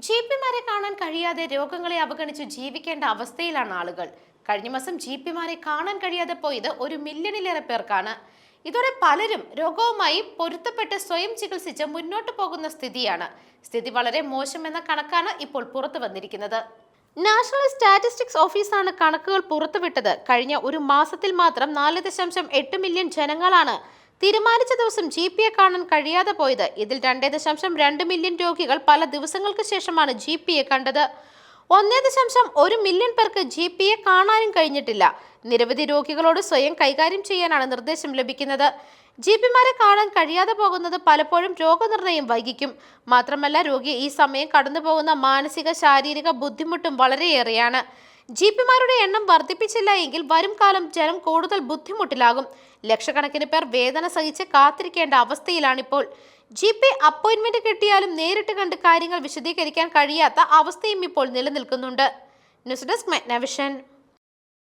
ജിപിമാരെ കാണാൻ കഴിയാതെ രോഗങ്ങളെ അവഗണിച്ച് ജീവിക്കേണ്ട അവസ്ഥയിലാണ് ആളുകൾ. കഴിഞ്ഞ മാസം ജിപിമാരെ കാണാൻ കഴിയാതെ പോയത് 1 മില്യണിലേറെ പേർക്കാണ്. ഇതോടെ പലരും രോഗവുമായി പൊരുത്തപ്പെട്ട് സ്വയം ചികിത്സിച്ച് മുന്നോട്ട് പോകുന്ന സ്ഥിതിയാണ്. സ്ഥിതി വളരെ മോശമെന്ന കണക്കാണ് ഇപ്പോൾ പുറത്തു വന്നിരിക്കുന്നത്. നാഷണൽ സ്റ്റാറ്റിസ്റ്റിക്സ് ഓഫീസാണ് കണക്കുകൾ പുറത്തുവിട്ടത്. കഴിഞ്ഞ ഒരു മാസത്തിൽ മാത്രം 4.8 മില്യൺ ജനങ്ങളാണ് തീരുമാനിച്ച ദിവസം ജിപിയെ കാണാൻ കഴിയാതെ പോയത്. ഇതിൽ 2.2 മില്യൺ രോഗികൾ പല ദിവസങ്ങൾക്ക് ശേഷമാണ് ജിപിയെ കണ്ടത്. 1.1 മില്യൺ പേർക്ക് ജിപിയെ കാണാനും കഴിഞ്ഞിട്ടില്ല. നിരവധി രോഗികളോട് സ്വയം കൈകാര്യം ചെയ്യാനാണ് നിർദ്ദേശം ലഭിക്കുന്നത്. ജിപിമാരെ കാണാൻ കഴിയാതെ പോകുന്നത് പലപ്പോഴും രോഗനിർണയം വൈകിക്കും. മാത്രമല്ല, രോഗി ഈ സമയം കടന്നു പോകുന്ന മാനസിക ശാരീരിക ബുദ്ധിമുട്ടും വളരെയേറെയാണ്. ജിപിമാരുടെ എണ്ണം വർദ്ധിപ്പിച്ചില്ല എങ്കിൽ വരും കാലം ജനം കൂടുതൽ ബുദ്ധിമുട്ടിലാകും. ലക്ഷക്കണക്കിന് പേർ വേദന സഹിച്ച് കാത്തിരിക്കേണ്ട അവസ്ഥയിലാണിപ്പോൾ. ജിപി അപ്പോയിന്റ്മെന്റ് കിട്ടിയാലും നേരിട്ട് കണ്ട് കാര്യങ്ങൾ വിശദീകരിക്കാൻ കഴിയാത്ത അവസ്ഥയും ഇപ്പോൾ നിലനിൽക്കുന്നുണ്ട്. News desk മെഗ്നവിഷൻ.